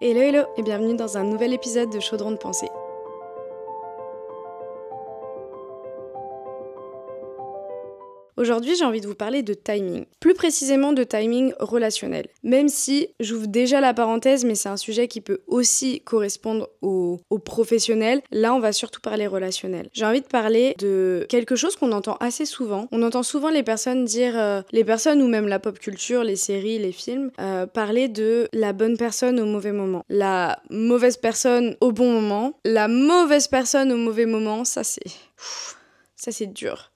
Hello hello et bienvenue dans un nouvel épisode de Chaudron de Pensée. Aujourd'hui, j'ai envie de vous parler de timing, plus précisément de timing relationnel. Même si j'ouvre déjà la parenthèse, mais c'est un sujet qui peut aussi correspondre aux professionnels, là on va surtout parler relationnel. J'ai envie de parler de quelque chose qu'on entend assez souvent. On entend souvent les personnes dire, les personnes ou même la pop culture, les séries, les films, parler de la bonne personne au mauvais moment. La mauvaise personne au bon moment, la mauvaise personne au mauvais moment, ça c'est dur.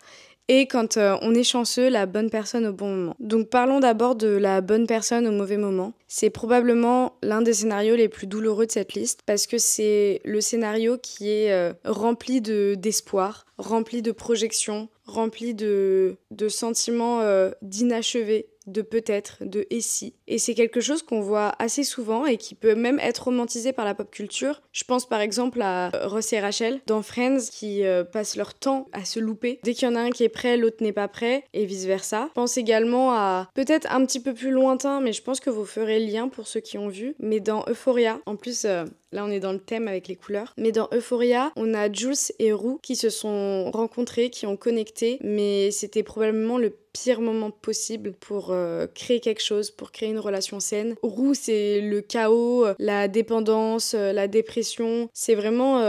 Et quand on est chanceux, la bonne personne au bon moment. Donc parlons d'abord de la bonne personne au mauvais moment. C'est probablement l'un des scénarios les plus douloureux de cette liste parce que c'est le scénario qui est rempli d'espoir, rempli de projections, rempli de sentiments d'inachevé, de peut-être, de et si. Et c'est quelque chose qu'on voit assez souvent et qui peut même être romantisé par la pop culture. Je pense par exemple à Ross et Rachel dans Friends qui passent leur temps à se louper. Dès qu'il y en a un qui est prêt, l'autre n'est pas prêt et vice-versa. Je pense également à peut-être un petit peu plus lointain, mais je pense que vous ferez le lien pour ceux qui ont vu. Mais dans Euphoria, en plus là on est dans le thème avec les couleurs, mais dans Euphoria, on a Jules et Rue qui se sont rencontrés, qui ont connecté, mais c'était probablement le pire moment possible pour créer quelque chose, pour créer une relation saine. Rue, c'est le chaos, la dépendance, la dépression. C'est vraiment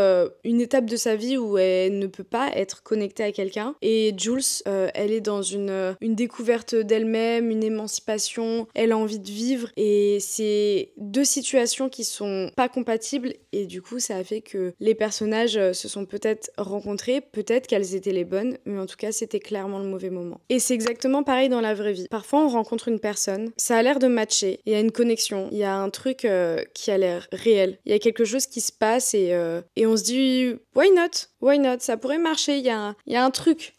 une étape de sa vie où elle ne peut pas être connectée à quelqu'un. Et Jules, elle est dans une découverte d'elle-même, une émancipation. Elle a envie de vivre. Et c'est deux situations qui sont pas compatibles. Et du coup, ça a fait que les personnages se sont peut-être rencontrés, peut-être qu'elles étaient les bonnes, mais en tout cas, c'était clairement le mauvais moment. Et c'est exactement pareil dans la vraie vie. Parfois, on rencontre une personne, ça a l'air de matcher, il y a une connexion, il y a un truc qui a l'air réel, il y a quelque chose qui se passe et on se dit « why not, ça pourrait marcher, il y a un truc. »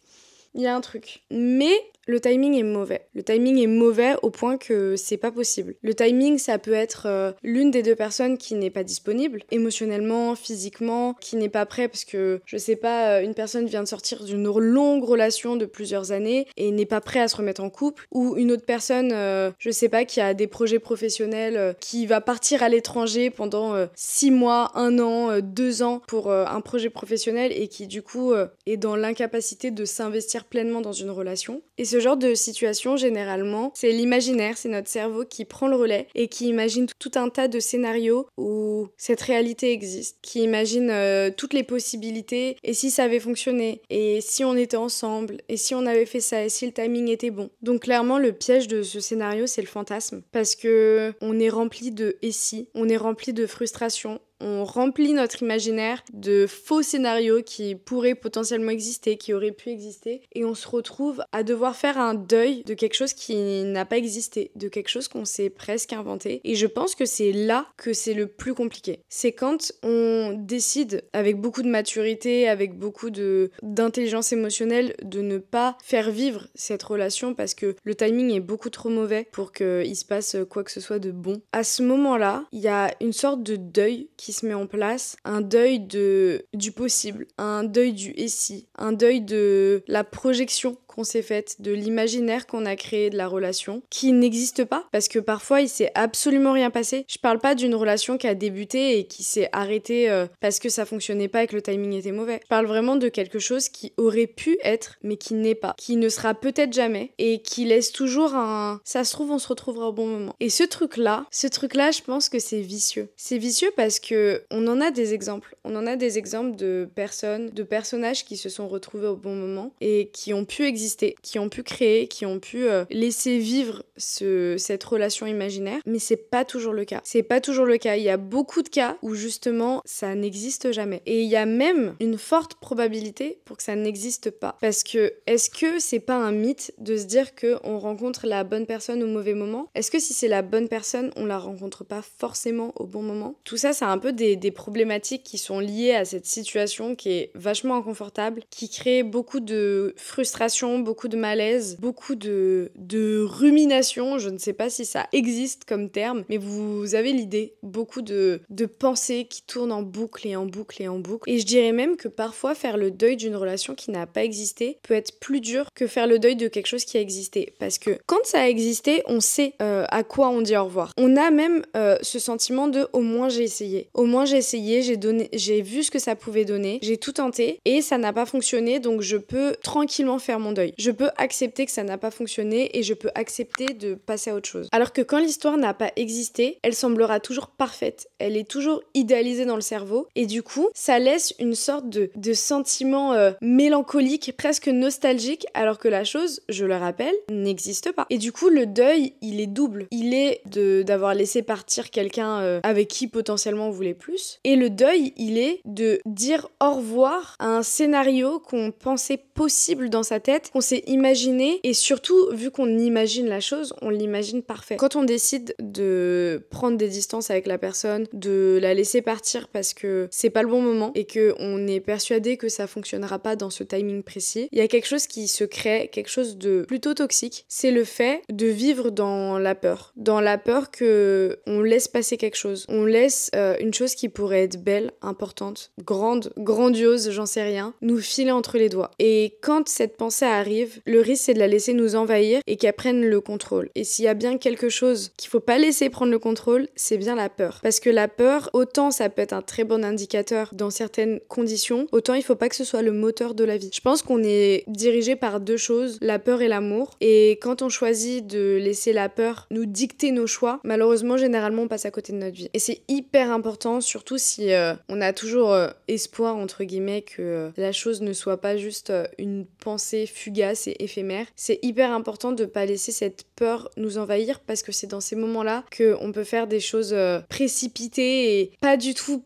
Il y a un truc. Mais le timing est mauvais. Le timing est mauvais au point que c'est pas possible. Le timing, ça peut être l'une des deux personnes qui n'est pas disponible, émotionnellement, physiquement, qui n'est pas prêt parce que, je sais pas, une personne vient de sortir d'une longue relation de plusieurs années et n'est pas prêt à se remettre en couple, ou une autre personne, je sais pas, qui a des projets professionnels, qui va partir à l'étranger pendant 6 mois, 1 an, 2 ans pour un projet professionnel et qui du coup est dans l'incapacité de s'investir pleinement dans une relation. Et ce genre de situation, généralement, c'est l'imaginaire, c'est notre cerveau qui prend le relais et qui imagine tout un tas de scénarios où cette réalité existe, qui imagine toutes les possibilités, et si ça avait fonctionné, et si on était ensemble, et si on avait fait ça, et si le timing était bon. Donc clairement, le piège de ce scénario, c'est le fantasme, parce que on est rempli de et si, on est rempli de frustration, on remplit notre imaginaire de faux scénarios qui pourraient potentiellement exister, qui auraient pu exister, et on se retrouve à devoir faire un deuil de quelque chose qui n'a pas existé, de quelque chose qu'on s'est presque inventé. Et je pense que c'est là que c'est le plus compliqué. C'est quand on décide, avec beaucoup de maturité, avec beaucoup d'intelligence émotionnelle, de ne pas faire vivre cette relation parce que le timing est beaucoup trop mauvais pour qu'il se passe quoi que ce soit de bon. À ce moment-là, il y a une sorte de deuil qui se met en place, un deuil du possible, un deuil du et si, un deuil de la projection qu'on s'est faite, de l'imaginaire qu'on a créé de la relation, qui n'existe pas, parce que parfois il s'est absolument rien passé. Je parle pas d'une relation qui a débuté et qui s'est arrêtée parce que ça fonctionnait pas et que le timing était mauvais. Je parle vraiment de quelque chose qui aurait pu être, mais qui n'est pas, qui ne sera peut-être jamais, et qui laisse toujours un... Ça se trouve, on se retrouvera au bon moment. Et ce truc-là, je pense que c'est vicieux. C'est vicieux parce que on en a des exemples. On en a des exemples de personnes, de personnages qui se sont retrouvés au bon moment et qui ont pu exister, qui ont pu créer, qui ont pu laisser vivre cette relation imaginaire, mais c'est pas toujours le cas. C'est pas toujours le cas. Il y a beaucoup de cas où justement ça n'existe jamais. Et il y a même une forte probabilité pour que ça n'existe pas. Parce que est-ce que c'est pas un mythe de se dire qu'on rencontre la bonne personne au mauvais moment? Est-ce que si c'est la bonne personne, on la rencontre pas forcément au bon moment? Tout ça, c'est un peu des problématiques qui sont liées à cette situation qui est vachement inconfortable, qui crée beaucoup de frustration, d'hésitation, beaucoup de malaise, beaucoup de rumination, je ne sais pas si ça existe comme terme, mais vous avez l'idée, beaucoup de pensées qui tournent en boucle et en boucle et en boucle. Et je dirais même que parfois faire le deuil d'une relation qui n'a pas existé peut être plus dur que faire le deuil de quelque chose qui a existé. Parce que quand ça a existé, on sait à quoi on dit au revoir. On a même ce sentiment de au moins j'ai essayé. Au moins j'ai essayé, j'ai vu ce que ça pouvait donner, j'ai tout tenté et ça n'a pas fonctionné, donc je peux tranquillement faire mon deuil. Je peux accepter que ça n'a pas fonctionné et je peux accepter de passer à autre chose. Alors que quand l'histoire n'a pas existé, elle semblera toujours parfaite. Elle est toujours idéalisée dans le cerveau et du coup, ça laisse une sorte de sentiment mélancolique, presque nostalgique, alors que la chose, je le rappelle, n'existe pas. Et du coup, le deuil, il est double. Il est d'avoir laissé partir quelqu'un avec qui potentiellement on voulait plus. Et le deuil, il est de dire au revoir à un scénario qu'on pensait possible dans sa tête, qu'on s'est imaginé, et surtout, vu qu'on imagine la chose, on l'imagine parfait. Quand on décide de prendre des distances avec la personne, de la laisser partir parce que c'est pas le bon moment et qu'on est persuadé que ça fonctionnera pas dans ce timing précis, il y a quelque chose qui se crée, quelque chose de plutôt toxique. C'est le fait de vivre dans la peur. Dans la peur que on laisse passer quelque chose. On laisse une chose qui pourrait être belle, importante, grande, grandiose, j'en sais rien, nous filer entre les doigts. Et quand cette pensée arrive, le risque c'est de la laisser nous envahir et qu'elle prenne le contrôle. Et s'il y a bien quelque chose qu'il faut pas laisser prendre le contrôle, c'est bien la peur. Parce que la peur, autant ça peut être un très bon indicateur dans certaines conditions, autant il faut pas que ce soit le moteur de la vie. Je pense qu'on est dirigé par deux choses, la peur et l'amour. Et quand on choisit de laisser la peur nous dicter nos choix, malheureusement, généralement, on passe à côté de notre vie. Et c'est hyper important, surtout si on a toujours espoir, entre guillemets, que la chose ne soit pas juste une pensée fugace et éphémère. C'est hyper important de pas laisser cette peur nous envahir parce que c'est dans ces moments-là qu'on peut faire des choses précipitées et pas du tout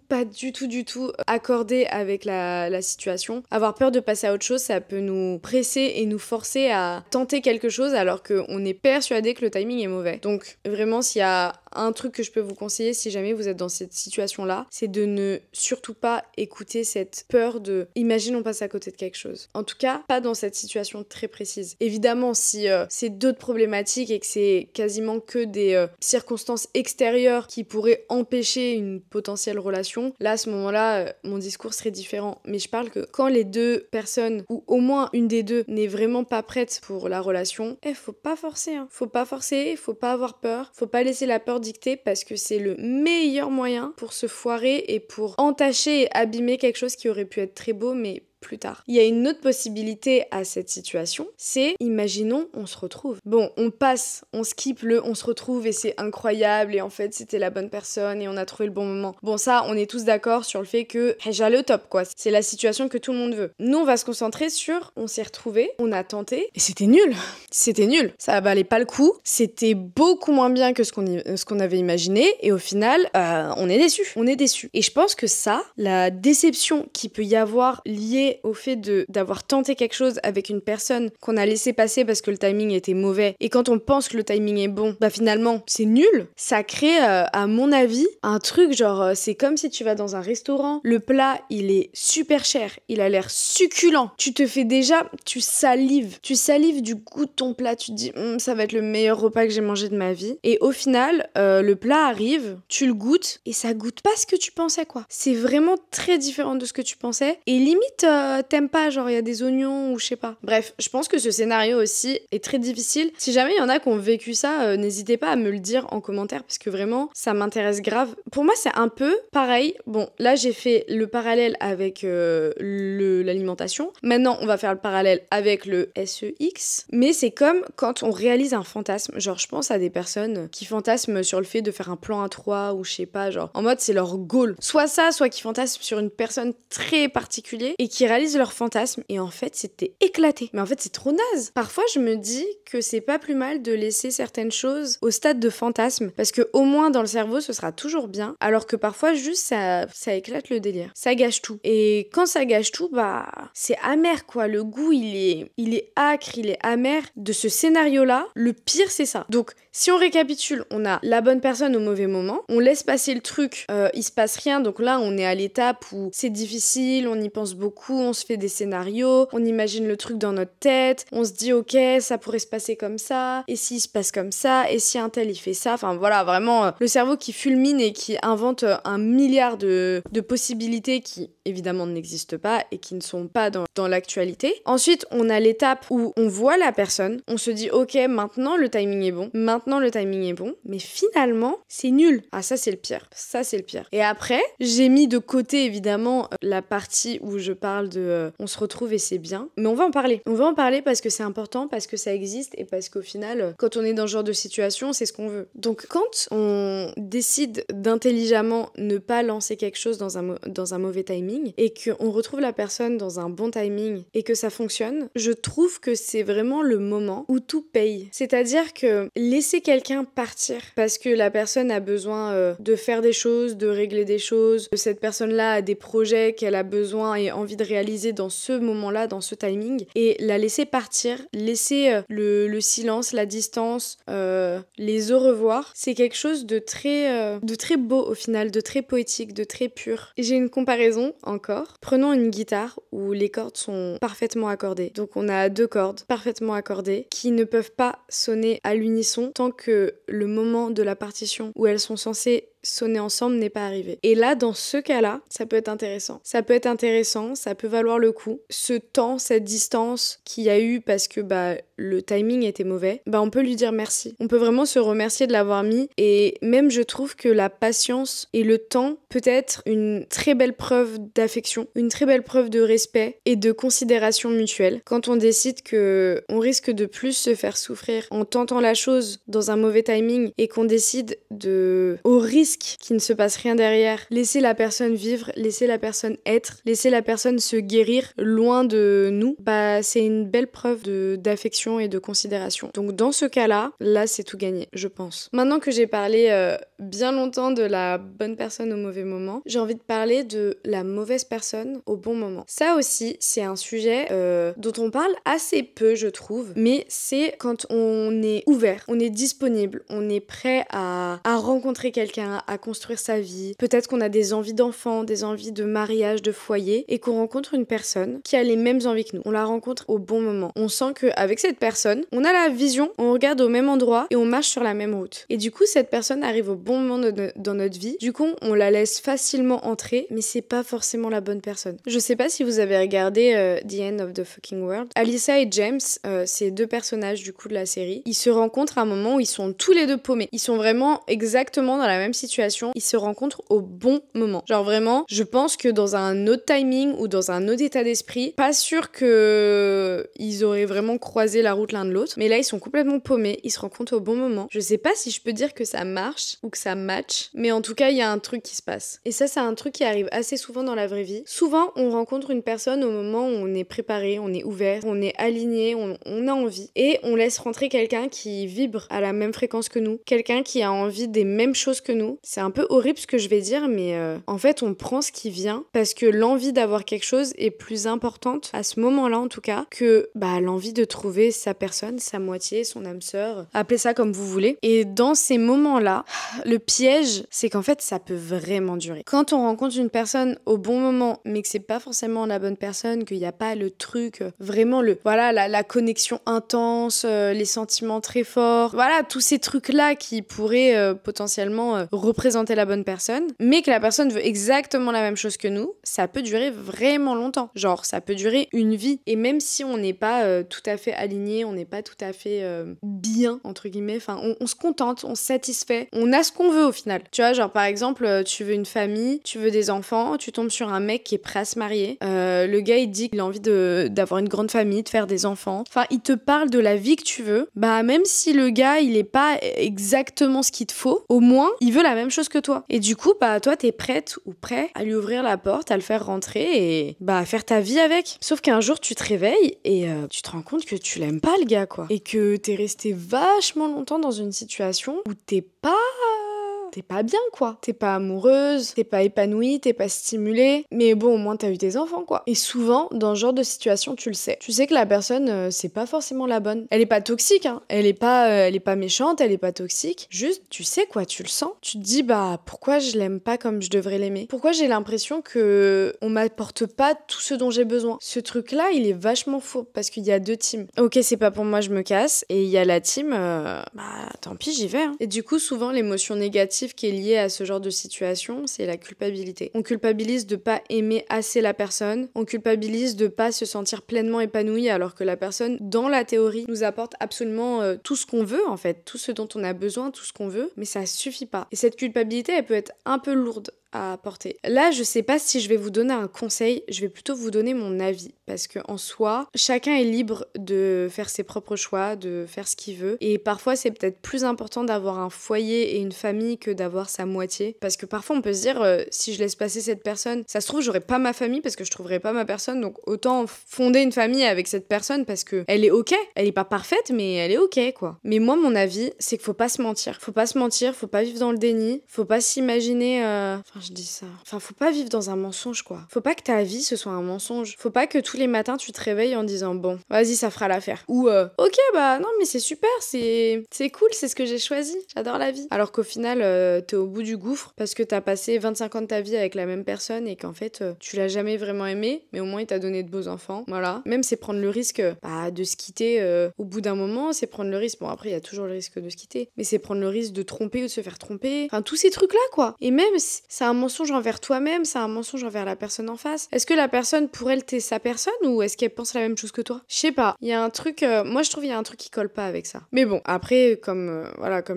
accordées avec la situation. Avoir peur de passer à autre chose, ça peut nous presser et nous forcer à tenter quelque chose alors qu'on est persuadé que le timing est mauvais. Donc vraiment, s'il y a un truc que je peux vous conseiller si jamais vous êtes dans cette situation-là, c'est de ne surtout pas écouter cette peur de « imagine on passe à côté de quelque chose ». En tout cas, pas dans cette situation très précise. Évidemment, si c'est d'autres problématiques et que c'est quasiment que des circonstances extérieures qui pourraient empêcher une potentielle relation, là, à ce moment-là, mon discours serait différent. Mais je parle que quand les deux personnes, ou au moins une des deux, n'est vraiment pas prête pour la relation, faut pas forcer, hein. Faut pas forcer, faut pas avoir peur, faut pas laisser la peur dicter parce que c'est le meilleur moyen pour se foirer et pour entacher et abîmer quelque chose qui aurait pu être très beau mais plus tard. Il y a une autre possibilité à cette situation, c'est, imaginons, on se retrouve. Bon, on passe, on skip on se retrouve et c'est incroyable et en fait c'était la bonne personne et on a trouvé le bon moment. Bon, ça, on est tous d'accord sur le fait que j'ai le top, quoi. C'est la situation que tout le monde veut. Nous, on va se concentrer sur, on s'est retrouvés, on a tenté et c'était nul. C'était nul. Ça valait pas le coup. C'était beaucoup moins bien que ce qu'on avait imaginé et au final, on est déçus. On est déçus. Et je pense que ça, la déception qu'il peut y avoir liée au fait d'avoir tenté quelque chose avec une personne qu'on a laissé passer parce que le timing était mauvais et quand on pense que le timing est bon, bah finalement c'est nul. Ça crée à mon avis un truc genre c'est comme si tu vas dans un restaurant, le plat il est super cher, il a l'air succulent, tu te fais déjà, tu salives du goût de ton plat, tu te dis ça va être le meilleur repas que j'ai mangé de ma vie et au final le plat arrive, tu le goûtes et ça goûte pas ce que tu pensais quoi. C'est vraiment très différent de ce que tu pensais et limite t'aimes pas, genre il y a des oignons ou je sais pas. Bref, je pense que ce scénario aussi est très difficile. Si jamais il y en a qui ont vécu ça, n'hésitez pas à me le dire en commentaire parce que vraiment, ça m'intéresse grave. Pour moi, c'est un peu pareil. Bon, là, j'ai fait le parallèle avec l'alimentation. Maintenant, on va faire le parallèle avec le SEX. Mais c'est comme quand on réalise un fantasme. Genre, je pense à des personnes qui fantasment sur le fait de faire un plan à 3 ou je sais pas, genre, en mode c'est leur goal. Soit ça, soit qui fantasment sur une personne très particulière et qui réalisent leur fantasme et en fait c'était éclaté. Mais en fait c'est trop naze. Parfois je me dis que c'est pas plus mal de laisser certaines choses au stade de fantasme parce que au moins dans le cerveau ce sera toujours bien alors que parfois juste ça éclate le délire. Ça gâche tout. Et quand ça gâche tout, bah c'est amer quoi. Le goût il est acre, il est amer de ce scénario là. Le pire c'est ça. Donc si on récapitule, on a la bonne personne au mauvais moment, on laisse passer le truc, il se passe rien donc là on est à l'étape où c'est difficile, on y pense beaucoup, on se fait des scénarios, on imagine le truc dans notre tête, on se dit ok, ça pourrait se passer comme ça, et s'il se passe comme ça, et si un tel il fait ça, enfin voilà, vraiment le cerveau qui fulmine et qui invente un milliard de possibilités qui évidemment n'existent pas et qui ne sont pas dans l'actualité. Ensuite, on a l'étape où on voit la personne, on se dit ok, maintenant le timing est bon, mais finalement c'est nul. Ah ça c'est le pire, Et après, j'ai mis de côté évidemment la partie où je parle de on se retrouve et c'est bien, mais on va en parler parce que c'est important, parce que ça existe et parce qu'au final, quand on est dans ce genre de situation, c'est ce qu'on veut. Donc quand on décide d'intelligemment ne pas lancer quelque chose dans un mauvais timing et qu'on retrouve la personne dans un bon timing et que ça fonctionne, je trouve que c'est vraiment le moment où tout paye. C'est-à-dire que laisser quelqu'un partir parce que la personne a besoin de faire des choses, de régler des choses, que cette personne-là a des projets qu'elle a besoin et envie de réaliser dans ce moment-là, dans ce timing, et la laisser partir, laisser le silence, la distance, les au revoir, c'est quelque chose de très beau au final, de très poétique, de très pur. Et j'ai une comparaison encore. Prenons une guitare où les cordes sont parfaitement accordées. Donc on a 2 cordes parfaitement accordées qui ne peuvent pas sonner à l'unisson tant que le moment de la partition où elles sont censées sonner ensemble n'est pas arrivé. Et là, dans ce cas-là, ça peut être intéressant. Ça peut valoir le coup. Ce temps, cette distance qu'il y a eu parce que le timing était mauvais, on peut lui dire merci. On peut vraiment se remercier de l'avoir mis. Et même, je trouve que la patience et le temps peut être une très belle preuve d'affection, une très belle preuve de respect et de considération mutuelle. Quand on décide que on risque de plus se faire souffrir en tentant la chose dans un mauvais timing et qu'on décide au risque qu'il ne se passe rien derrière, laisser la personne vivre, laisser la personne être, laisser la personne se guérir loin de nous, c'est une belle preuve d'affection et de considération. Donc dans ce cas-là, c'est tout gagné, je pense. Maintenant que j'ai parlé bien longtemps de la bonne personne au mauvais moment, j'ai envie de parler de la mauvaise personne au bon moment. Ça aussi, c'est un sujet dont on parle assez peu, je trouve, mais c'est quand on est ouvert, on est disponible, on est prêt à rencontrer quelqu'un, à construire sa vie. Peut-être qu'on a des envies d'enfant, des envies de mariage, de foyer, et qu'on rencontre une personne qui a les mêmes envies que nous. On la rencontre au bon moment. On sent qu'avec cette personne, on a la vision, on regarde au même endroit et on marche sur la même route. Et du coup, cette personne arrive au bon moment dans notre vie. Du coup, on la laisse facilement entrer, mais c'est pas forcément la bonne personne. Je sais pas si vous avez regardé The End of the Fucking World. Alyssa et James, c'est 2 personnages du coup de la série. Ils se rencontrent à un moment où ils sont tous les 2 paumés. Ils sont vraiment exactement dans la même situation. Ils se rencontrent au bon moment. Genre vraiment, je pense que dans un autre timing ou dans un autre état d'esprit, pas sûr que ils auraient vraiment croisé la route l'un de l'autre. Mais là, ils sont complètement paumés. Ils se rencontrent au bon moment. Je sais pas si je peux dire que ça marche ou que ça match, mais en tout cas, il y a un truc qui se passe. Et ça, c'est un truc qui arrive assez souvent dans la vraie vie. Souvent, on rencontre une personne au moment où on est préparé, on est ouvert, on est aligné, on a envie. Et on laisse rentrer quelqu'un qui vibre à la même fréquence que nous. Quelqu'un qui a envie des mêmes choses que nous. C'est un peu horrible ce que je vais dire, mais en fait, on prend ce qui vient parce que l'envie d'avoir quelque chose est plus importante à ce moment-là, en tout cas, que l'envie de trouver sa personne, sa moitié, son âme sœur, appelez ça comme vous voulez. Et dans ces moments-là, le piège, c'est qu'en fait, ça peut vraiment durer. Quand on rencontre une personne au bon moment, mais que c'est pas forcément la bonne personne, qu'il n'y a pas le truc, vraiment la connexion intense, les sentiments très forts, voilà, tous ces trucs-là qui pourraient potentiellement représenter la bonne personne, mais que la personne veut exactement la même chose que nous, ça peut durer vraiment longtemps. Genre, ça peut durer une vie. Et même si on n'est pas tout à fait aligné, on n'est pas tout à fait bien, entre guillemets, enfin, on se contente, on se satisfait, on a ce qu'on veut au final. Tu vois, genre par exemple, tu veux une famille, tu veux des enfants, tu tombes sur un mec qui est prêt à se marier, le gars il dit qu'il a envie d'avoir une grande famille, de faire des enfants, enfin, il te parle de la vie que tu veux, même si le gars il est pas exactement ce qu'il te faut, au moins il veut la même chose que toi. Et du coup, toi, t'es prête ou prêt à lui ouvrir la porte, à le faire rentrer et à faire ta vie avec. Sauf qu'un jour, tu te réveilles et tu te rends compte que tu l'aimes pas, le gars, quoi. Et que t'es resté vachement longtemps dans une situation où t'es pas t'es pas bien quoi. T'es pas amoureuse, t'es pas épanouie, t'es pas stimulée, mais bon au moins t'as eu tes enfants quoi. Et souvent dans ce genre de situation tu le sais. Tu sais que la personne c'est pas forcément la bonne. Elle est pas toxique hein, elle est pas méchante, elle est pas toxique. Juste tu sais quoi, tu le sens. Tu te dis bah pourquoi je l'aime pas comme je devrais l'aimer. Pourquoi j'ai l'impression que on m'apporte pas tout ce dont j'ai besoin. Ce truc là il est vachement faux parce qu'il y a deux teams. Ok c'est pas pour moi je me casse et il y a la team bah tant pis j'y vais hein. Et du coup souvent l'émotion négative qui est liée à ce genre de situation c'est la culpabilité. On culpabilise de pas aimer assez la personne, on culpabilise de pas se sentir pleinement épanoui alors que la personne dans la théorie nous apporte absolument tout ce qu'on veut en fait, tout ce dont on a besoin, tout ce qu'on veut, mais ça suffit pas. Et cette culpabilité elle peut être un peu lourde à porter. Là, je sais pas si je vais vous donner un conseil, je vais plutôt vous donner mon avis parce que en soi, chacun est libre de faire ses propres choix, de faire ce qu'il veut et parfois c'est peut-être plus important d'avoir un foyer et une famille que d'avoir sa moitié parce que parfois on peut se dire si je laisse passer cette personne, ça se trouve j'aurai pas ma famille parce que je trouverai pas ma personne donc autant fonder une famille avec cette personne parce que elle est ok, elle est pas parfaite mais elle est ok quoi. Mais moi mon avis, c'est qu'il faut pas se mentir. Faut pas se mentir, faut pas vivre dans le déni, faut pas s'imaginer je dis ça. Enfin, faut pas vivre dans un mensonge, quoi. Faut pas que ta vie, ce soit un mensonge. Faut pas que tous les matins, tu te réveilles en disant, bon, vas-y, ça fera l'affaire. Ou, ok, bah, non, mais c'est super, c'est cool, c'est ce que j'ai choisi. J'adore la vie. Alors qu'au final, t'es au bout du gouffre parce que t'as passé 25 ans de ta vie avec la même personne et qu'en fait, tu l'as jamais vraiment aimé, mais au moins, il t'a donné de beaux enfants. Voilà. Même, c'est prendre le risque, de se quitter au bout d'un moment, c'est prendre le risque. Bon, après, il y a toujours le risque de se quitter, mais c'est prendre le risque de tromper ou de se faire tromper. Enfin, tous ces trucs-là, quoi. Et même, c'est un mensonge envers toi-même, c'est un mensonge envers la personne en face. Est-ce que la personne, pour elle, t'es sa personne ou est-ce qu'elle pense la même chose que toi? Je sais pas. Il y a un truc, moi je trouve il y a un truc qui colle pas avec ça. Mais bon, après, comme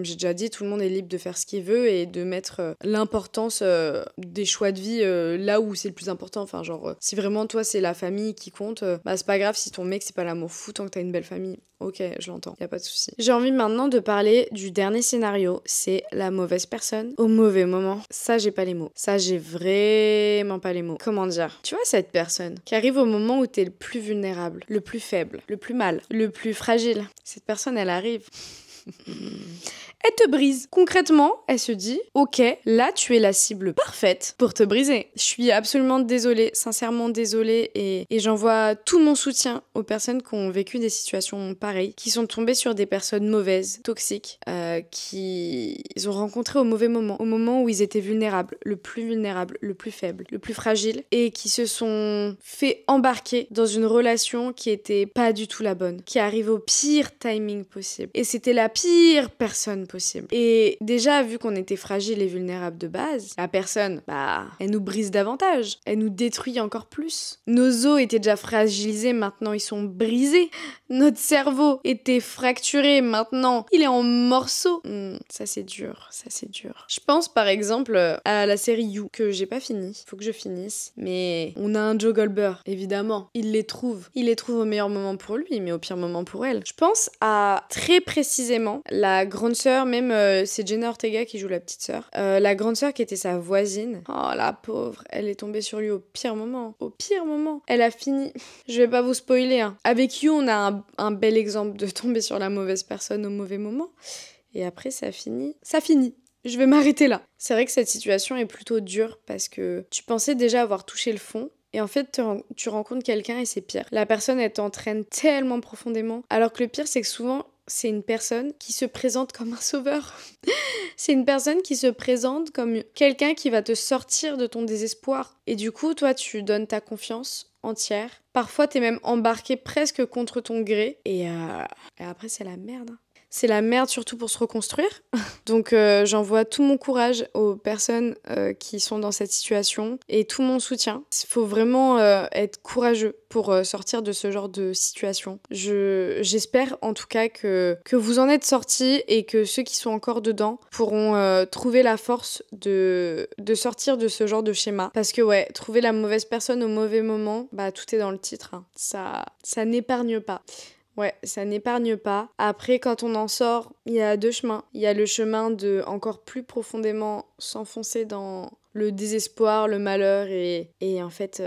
j'ai déjà dit, tout le monde est libre de faire ce qu'il veut et de mettre l'importance des choix de vie là où c'est le plus important. Enfin, genre, si vraiment toi c'est la famille qui compte, bah c'est pas grave si ton mec c'est pas l'amour fou tant que t'as une belle famille. Ok, je l'entends, y a pas de souci. J'ai envie maintenant de parler du dernier scénario, c'est la mauvaise personne au mauvais moment. Ça, j'ai pas les mots. Ça, j'ai vraiment pas les mots. Comment dire? Tu vois cette personne qui arrive au moment où t'es le plus vulnérable, le plus faible, le plus mal, le plus fragile. Cette personne, elle arrive. Elle te brise. Concrètement, elle se dit « Ok, là, tu es la cible parfaite pour te briser. » Je suis absolument désolée, sincèrement désolée, et j'envoie tout mon soutien aux personnes qui ont vécu des situations pareilles, qui sont tombées sur des personnes mauvaises, toxiques, qui ont rencontré au mauvais moment, au moment où ils étaient vulnérables, le plus faible, le plus fragile, et qui se sont fait embarquer dans une relation qui était pas du tout la bonne, qui arrive au pire timing possible. Et c'était la pire personne possible. Et déjà, vu qu'on était fragile et vulnérable de base, la personne, elle nous brise davantage. Elle nous détruit encore plus. Nos os étaient déjà fragilisés, maintenant ils sont brisés. Notre cerveau était fracturé, maintenant il est en morceaux. Ça c'est dur, ça c'est dur. Je pense par exemple à la série You, que j'ai pas fini. Faut que je finisse. Mais on a un Joe Goldberg, évidemment. Il les trouve au meilleur moment pour lui, mais au pire moment pour elle. Je pense à très précisément la grande sœur, même c'est Jenna Ortega qui joue la petite sœur. La grande sœur qui était sa voisine. Oh la pauvre, elle est tombée sur lui au pire moment. Au pire moment. Elle a fini. Je vais pas vous spoiler. Hein. Avec You, on a un bel exemple de tomber sur la mauvaise personne au mauvais moment. Et après, ça finit. Ça finit. Je vais m'arrêter là. C'est vrai que cette situation est plutôt dure parce que tu pensais déjà avoir touché le fond. Et en fait, tu rencontres quelqu'un et c'est pire. La personne, elle t'entraîne tellement profondément. Alors que le pire, c'est que souvent, c'est une personne qui se présente comme un sauveur. C'est une personne qui se présente comme quelqu'un qui va te sortir de ton désespoir. Et du coup, toi, tu donnes ta confiance entière. Parfois, t'es même embarqué presque contre ton gré. Et après, c'est la merde. C'est la merde surtout pour se reconstruire. Donc j'envoie tout mon courage aux personnes qui sont dans cette situation et tout mon soutien. Il faut vraiment être courageux pour sortir de ce genre de situation. J'espère en tout cas que vous en êtes sortis et que ceux qui sont encore dedans pourront trouver la force de sortir de ce genre de schéma. Parce que ouais, trouver la mauvaise personne au mauvais moment, tout est dans le titre. Hein. Ça n'épargne pas. Ouais, ça n'épargne pas. Après, quand on en sort, il y a deux chemins. Il y a le chemin de encore plus profondément s'enfoncer dans le désespoir, le malheur et en fait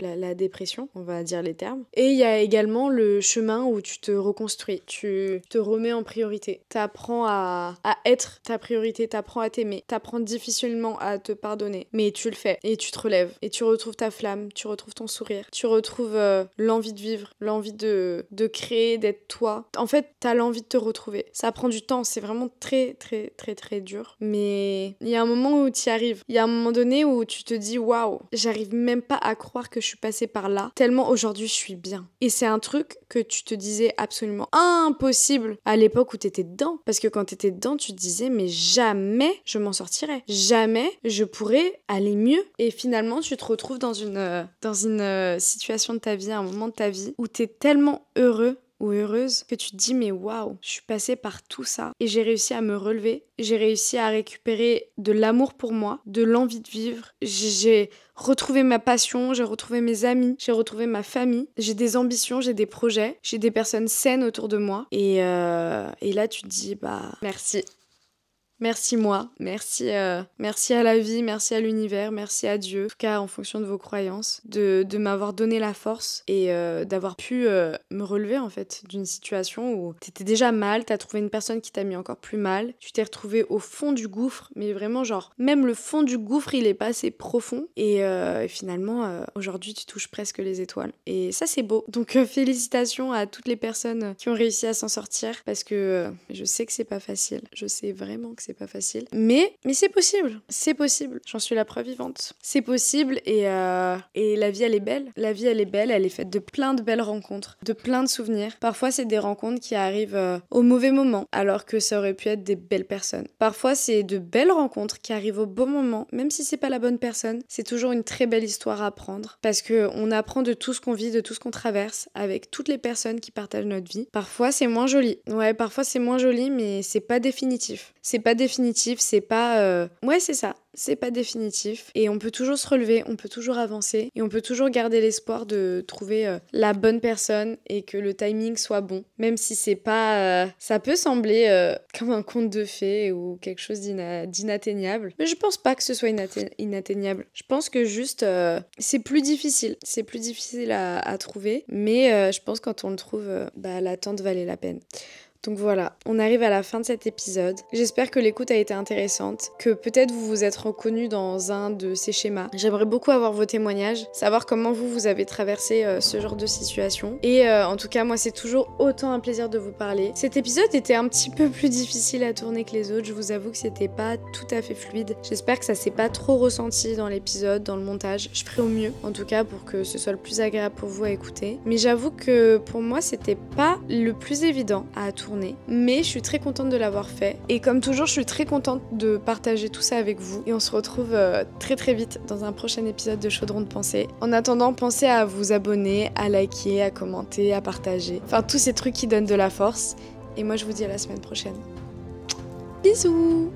la dépression, on va dire les termes. Et il y a également le chemin où tu te reconstruis, tu te remets en priorité. T'apprends à être ta priorité, t'apprends à t'aimer, t'apprends difficilement à te pardonner. Mais tu le fais et tu te relèves et tu retrouves ta flamme, tu retrouves ton sourire, tu retrouves l'envie de vivre, l'envie de créer, d'être toi. En fait, t'as l'envie de te retrouver. Ça prend du temps, c'est vraiment très très très très dur. Mais il y a un moment où tu y arrives. Il y a un moment donné où tu te dis waouh, j'arrive même pas à croire que je suis passée par là, tellement aujourd'hui je suis bien. Et c'est un truc que tu te disais absolument impossible à l'époque où t'étais dedans. Parce que quand t'étais dedans, tu te disais mais jamais je m'en sortirai. Jamais je pourrais aller mieux. Et finalement, tu te retrouves dans une situation de ta vie, un moment de ta vie où t'es tellement heureux ou heureuse que tu te dis mais waouh, je suis passée par tout ça et j'ai réussi à me relever, j'ai réussi à récupérer de l'amour pour moi, de l'envie de vivre, j'ai retrouvé ma passion, j'ai retrouvé mes amis, j'ai retrouvé ma famille, j'ai des ambitions, j'ai des projets, j'ai des personnes saines autour de moi et là tu te dis bah merci. Merci moi, merci à la vie, merci à l'univers, merci à Dieu, en tout cas en fonction de vos croyances, de m'avoir donné la force et d'avoir pu me relever en fait d'une situation où t'étais déjà mal, t'as trouvé une personne qui t'a mis encore plus mal, tu t'es retrouvé au fond du gouffre, mais vraiment genre, même le fond du gouffre il est pas assez profond et finalement aujourd'hui tu touches presque les étoiles et ça c'est beau. Donc félicitations à toutes les personnes qui ont réussi à s'en sortir parce que je sais que c'est pas facile, je sais vraiment que c'est pas facile. Mais c'est possible. J'en suis la preuve vivante. C'est possible et la vie elle est belle. La vie elle est belle, elle est faite de plein de belles rencontres, de plein de souvenirs. Parfois c'est des rencontres qui arrivent au mauvais moment alors que ça aurait pu être des belles personnes. Parfois c'est de belles rencontres qui arrivent au bon moment, même si c'est pas la bonne personne. C'est toujours une très belle histoire à apprendre parce que on apprend de tout ce qu'on vit, de tout ce qu'on traverse avec toutes les personnes qui partagent notre vie. Parfois c'est moins joli. Ouais, parfois c'est moins joli mais c'est pas définitif. C'est pas définitif, c'est pas... Ouais, c'est ça. C'est pas définitif. Et on peut toujours se relever, on peut toujours avancer. Et on peut toujours garder l'espoir de trouver la bonne personne et que le timing soit bon. Même si c'est pas... ça peut sembler comme un conte de fées ou quelque chose d'inatteignable. Mais je pense pas que ce soit inatteignable. Je pense que juste... c'est plus difficile. C'est plus difficile à trouver. Mais je pense que quand on le trouve, l'attente valait la peine. Donc voilà, on arrive à la fin de cet épisode. J'espère que l'écoute a été intéressante, que peut-être vous vous êtes reconnus dans un de ces schémas. J'aimerais beaucoup avoir vos témoignages, savoir comment vous avez traversé ce genre de situation. Et en tout cas, moi c'est toujours autant un plaisir de vous parler. Cet épisode était un petit peu plus difficile à tourner que les autres, je vous avoue que c'était pas tout à fait fluide. J'espère que ça s'est pas trop ressenti dans l'épisode, dans le montage. Je ferai au mieux, en tout cas pour que ce soit le plus agréable pour vous à écouter. Mais j'avoue que pour moi c'était pas le plus évident à tourner. Mais je suis très contente de l'avoir fait et comme toujours je suis très contente de partager tout ça avec vous et on se retrouve très très vite dans un prochain épisode de Chaudron de Pensée. En attendant, pensez à vous abonner, à liker, à commenter, à partager, enfin tous ces trucs qui donnent de la force et moi je vous dis à la semaine prochaine. Bisous.